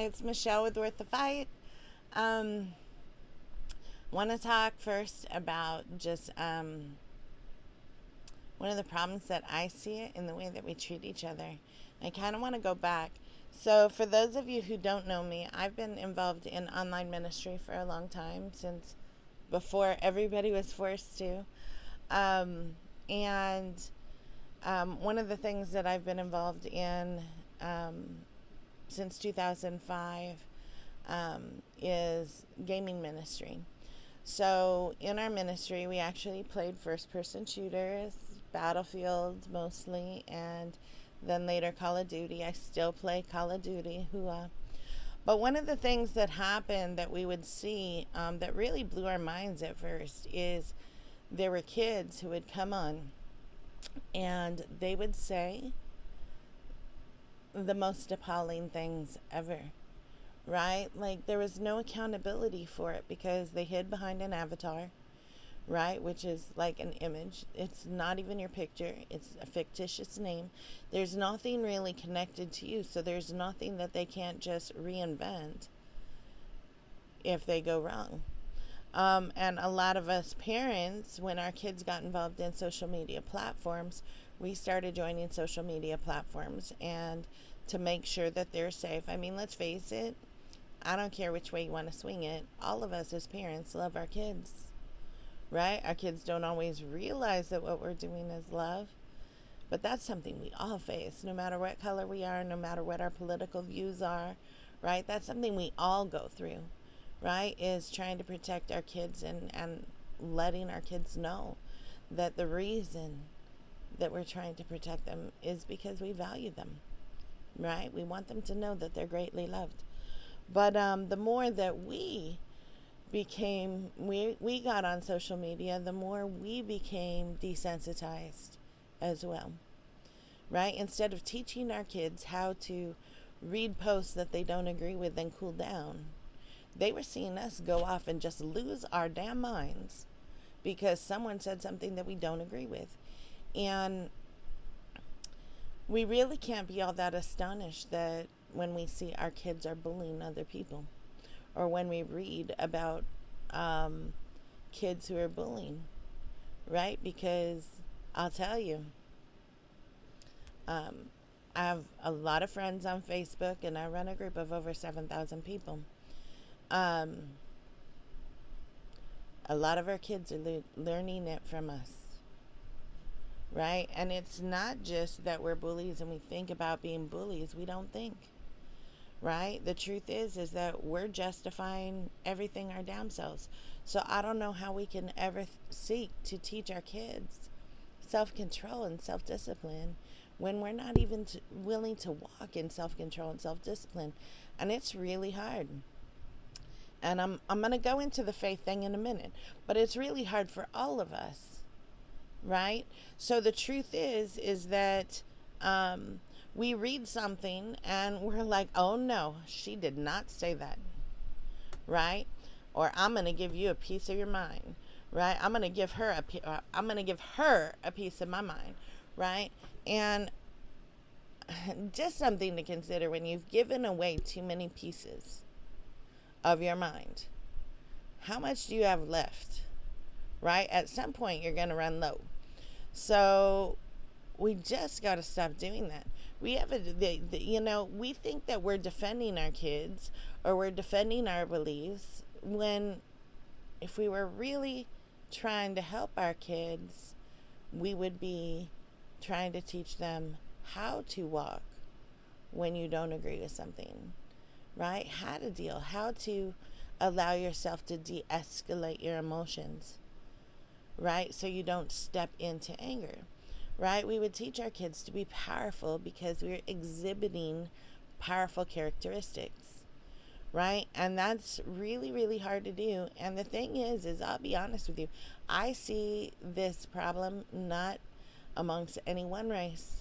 Hi, it's Michelle with Worth the Fight. Um, Want to talk first about just one of the problems that I see in the way that we treat each other. I kind of want to go back. So, for those of you who don't know me, I've been involved in online ministry for a long time, since before everybody was forced to. Um, and One of the things that I've been involved in um, since 2005 is gaming ministry. So in our ministry, we actually played first-person shooters, Battlefield mostly, and then later Call of Duty. I still play Call of Duty. Hooah. But one of the things that happened that we would see that really blew our minds at first is there were kids who would come on and they would say the most appalling things ever, right? Like there was no accountability for it because they hid behind an avatar, right? Which is like an image. It's not even your picture, it's a fictitious name. There's nothing really connected to you, so there's nothing that they can't just reinvent if they go wrong. And a lot of us parents, when our kids got involved in social media platforms, we started joining social media platforms and to make sure that they're safe. I mean, let's face it, I don't care which way you want to swing it. All of us as parents love our kids, right? Our kids don't always realize that what we're doing is love, but that's something we all face, no matter what color we are, no matter what our political views are, right? That's something we all go through, right? Is trying to protect our kids and letting our kids know that the reason that we're trying to protect them is because we value them, right? We want them to know that they're greatly loved. But the more that we got on social media, the more we became desensitized as well, right? Instead of teaching our kids how to read posts that they don't agree with and cool down, they were seeing us go off and just lose our damn minds because someone said something that we don't agree with. And we really can't be all that astonished that when we see our kids are bullying other people, or when we read about kids who are bullying, right? Because I'll tell you, um, I have a lot of friends on Facebook, and I run a group of over 7,000 people. Um, a lot of our kids are learning it from us, right? And it's not just that we're bullies and we think about being bullies. We don't think, right? The truth is that we're justifying everything our damn selves. So I don't know how we can ever seek to teach our kids self-control and self-discipline when we're not even willing to walk in self-control and self-discipline. And it's really hard. And I'm going to go into the faith thing in a minute, but it's really hard for all of us, right? So the truth is that we read something and we're like, oh no, she did not say that, right? Or I'm going to give you a piece of your mind, right? I'm going to give her a piece of my mind, right? And just something to consider: when you've given away too many pieces of your mind, how much do you have left, right? At some point you're going to run low. So we just got to stop doing that. We have we think that we're defending our kids or we're defending our beliefs, when if we were really trying to help our kids, we would be trying to teach them how to walk when you don't agree with something, right? How to deal, how to allow yourself to de-escalate your emotions, right? So you don't step into anger, right? We would teach our kids to be powerful because we're exhibiting powerful characteristics, right? And that's really, really hard to do. And the thing is I'll be honest with you, I see this problem not amongst any one race,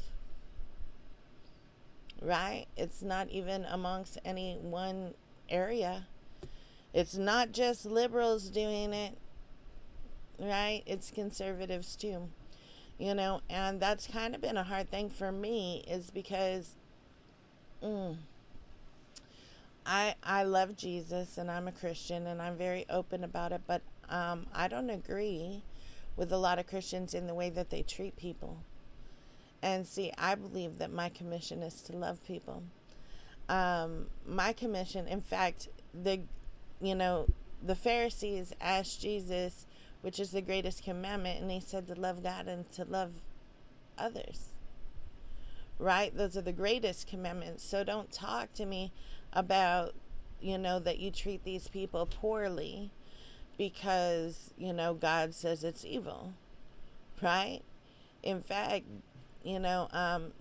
right? It's not even amongst any one area. It's not just liberals doing it, right? It's conservatives too, and that's kind of been a hard thing for me, is because I love Jesus and I'm a Christian and I'm very open about it, but I don't agree with a lot of Christians in the way that they treat people. And see, I believe that my commission is to love people. My commission, in fact, you know, the Pharisees asked Jesus, which is the greatest commandment, and he said to love God and to love others. Right? Those are the greatest commandments. So don't talk to me about, that you treat these people poorly because, God says it's evil. Right? In fact,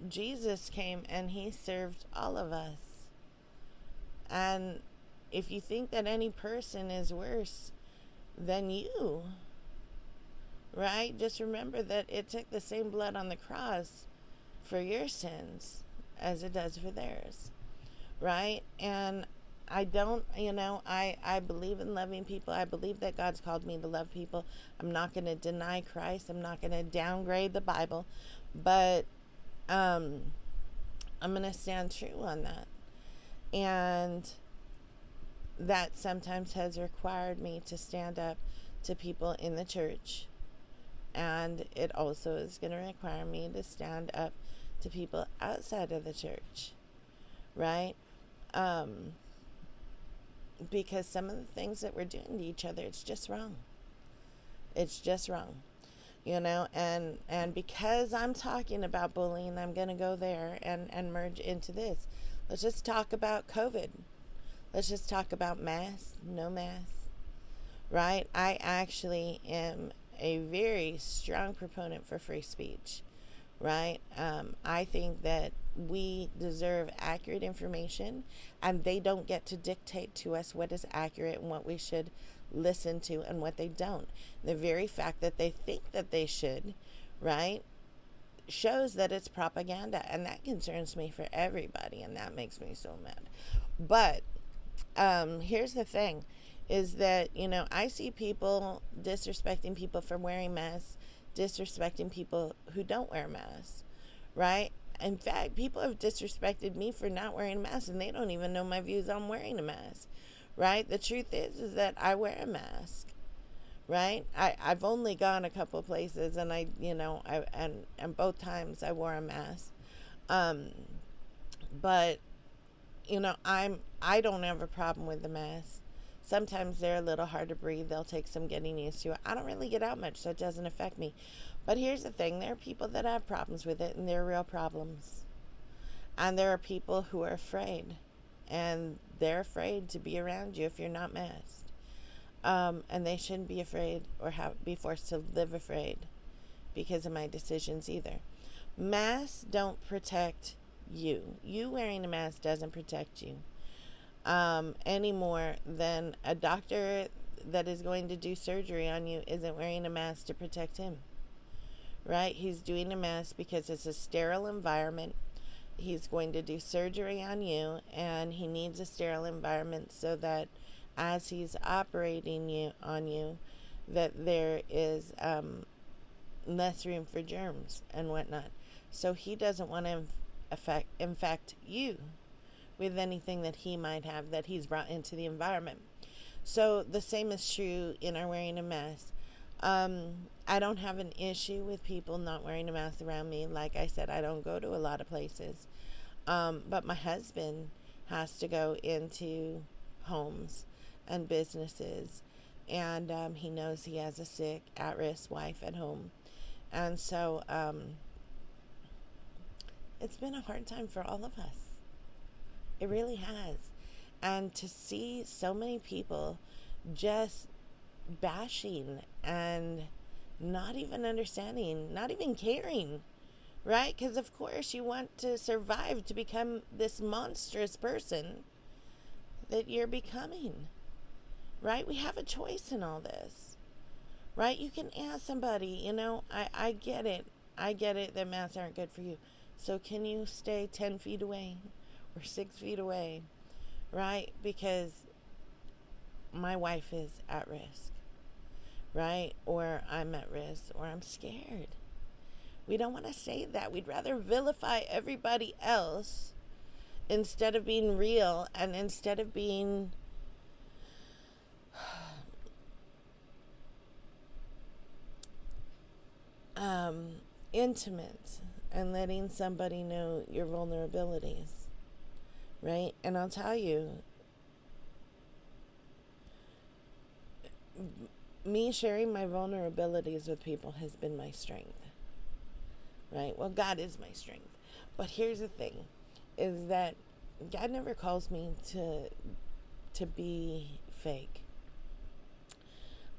Jesus came and he served all of us. And if you think that any person is worse than you, right, just remember that it took the same blood on the cross for your sins as it does for theirs, right? And I don't, I believe in loving people. I believe that God's called me to love people. I'm not going to deny Christ. I'm not going to downgrade the Bible, but I'm going to stand true on that. And that sometimes has required me to stand up to people in the church. And it also is going to require me to stand up to people outside of the church, right? Because some of the things that we're doing to each other, it's just wrong. It's just wrong, and because I'm talking about bullying, I'm going to go there and merge into this. Let's just talk about COVID. Let's just talk about masks, no masks, right? I actually am a very strong proponent for free speech, right? I think that we deserve accurate information, and they don't get to dictate to us what is accurate and what we should listen to and what they don't. The very fact that they think that they should, right, shows that it's propaganda, and that concerns me for everybody, and that makes me so mad. But here's the thing, is that, I see people disrespecting people for wearing masks, disrespecting people who don't wear masks, right? In fact, people have disrespected me for not wearing a mask, and they don't even know my views on wearing a mask, right? The truth is that I wear a mask, right? I've only gone a couple places, and and both times I wore a mask. But I don't have a problem with the mask. Sometimes they're a little hard to breathe. They'll take some getting used to. I don't really get out much, so it doesn't affect me. But here's the thing. There are people that have problems with it, and they're real problems. And there are people who are afraid. And they're afraid to be around you if you're not masked. And they shouldn't be afraid or be forced to live afraid because of my decisions either. Masks don't protect you. You wearing a mask doesn't protect you any more than a doctor that is going to do surgery on you isn't wearing a mask to protect him, right? He's doing a mask because it's a sterile environment. He's going to do surgery on you, and he needs a sterile environment so that as he's operating on you, that there is less room for germs and whatnot. So he doesn't want to infect you with anything that he might have that he's brought into the environment. So the same is true in our wearing a mask. I don't have an issue with people not wearing a mask around me. Like I said, I don't go to a lot of places. But my husband has to go into homes and businesses, and he knows he has a sick, at-risk wife at home. And so it's been a hard time for all of us. It really has. And to see so many people just bashing and not even understanding, not even caring, right? Because of course you want to survive to become this monstrous person that you're becoming, right? We have a choice in all this, right? You can ask somebody, I get it. I get it that masks aren't good for you. So can you stay 10 feet away or 6 feet away, right? Because my wife is at risk, right? Or I'm at risk, or I'm scared. We don't want to say that. We'd rather vilify everybody else instead of being real, and instead of being intimate and letting somebody know your vulnerabilities, right? And I'll tell you, me sharing my vulnerabilities with people has been my strength, right? Well, God is my strength. But here's the thing, is that God never calls me to be fake.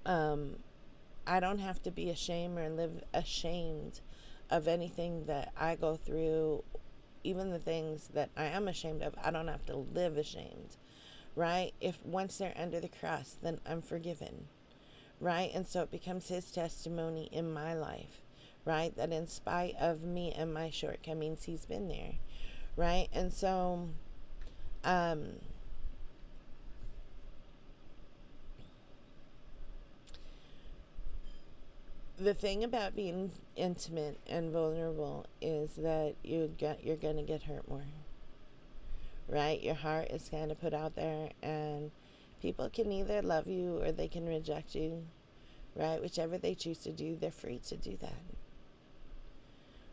I don't have to be ashamed or live ashamed of anything that I go through, even the things that I am ashamed of. I don't have to live ashamed, right? If once they're under the cross, then I'm forgiven, right? And so it becomes his testimony in my life, right? That in spite of me and my shortcomings, he's been there, right? And so, the thing about being intimate and vulnerable is that you're gonna get hurt more, right? Your heart is kind of put out there, and people can either love you or they can reject you, right? Whichever they choose to do, they're free to do that,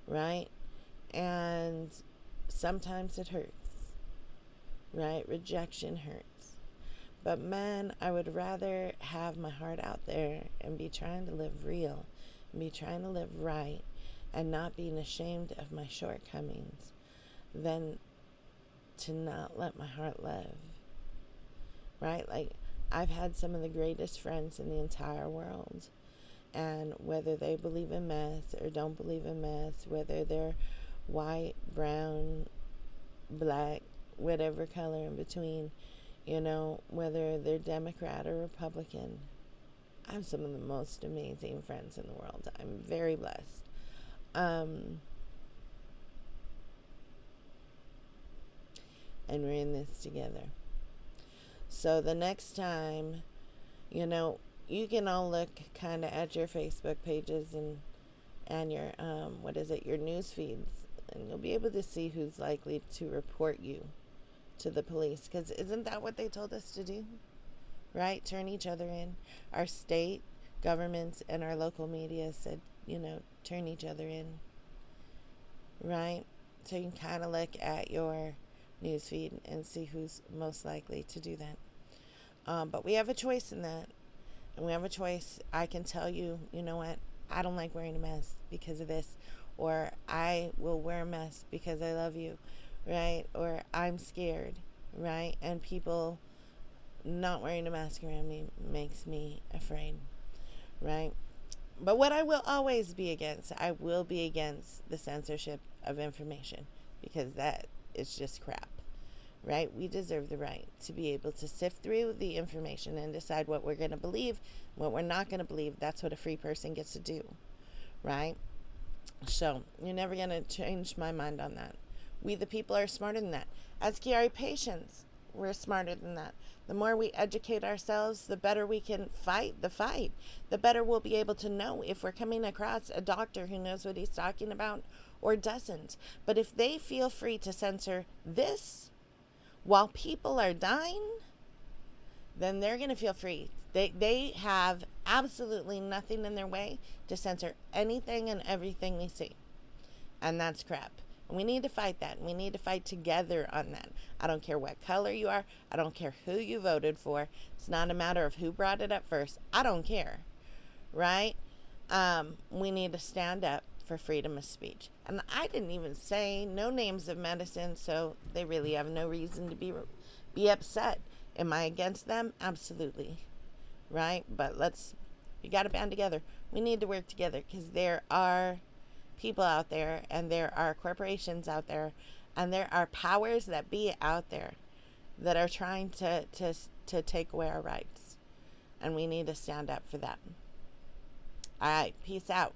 right? And sometimes it hurts, right? Rejection hurts. But man, I would rather have my heart out there and be trying to live real, and be trying to live right, and not being ashamed of my shortcomings than to not let my heart live, right? Like, I've had some of the greatest friends in the entire world, and whether they believe in mess or don't believe in mess, whether they're white, brown, black, whatever color in between, whether they're Democrat or Republican, I have some of the most amazing friends in the world. I'm very blessed. And we're in this together. So the next time, you can all look kind of at your Facebook pages and your, your news feeds, and you'll be able to see who's likely to report you to the police. Because isn't that what they told us to do? Right? Turn each other in. Our state governments and our local media said, turn each other in. Right? So you can kind of look at your newsfeed and see who's most likely to do that. But we have a choice in that. And we have a choice. I can tell you, you know what? I don't like wearing a mask because of this. Or I will wear a mask because I love you. Right? Or I'm scared. Right? And people not wearing a mask around me makes me afraid. Right? But what I will always be against, I will be against the censorship of information, because that is just crap. Right? We deserve the right to be able to sift through the information and decide what we're going to believe, what we're not going to believe. That's what a free person gets to do. Right? So you're never going to change my mind on that. We, the people, are smarter than that. As Gary patients, we're smarter than that. The more we educate ourselves, the better we can fight the fight. The better we'll be able to know if we're coming across a doctor who knows what he's talking about or doesn't. But if they feel free to censor this while people are dying, then they're going to feel free. They have absolutely nothing in their way to censor anything and everything we see. And that's crap. And we need to fight that. We need to fight together on that. I don't care what color you are. I don't care who you voted for. It's not a matter of who brought it up first. I don't care. Right? We need to stand up for freedom of speech. And I didn't even say no names of medicine, so they really have no reason to be upset. Am I against them? Absolutely. Right? But we got to band together. We need to work together, because there are people out there, and there are corporations out there, and there are powers that be out there that are trying to take away our rights. And we need to stand up for that. All right. Peace out.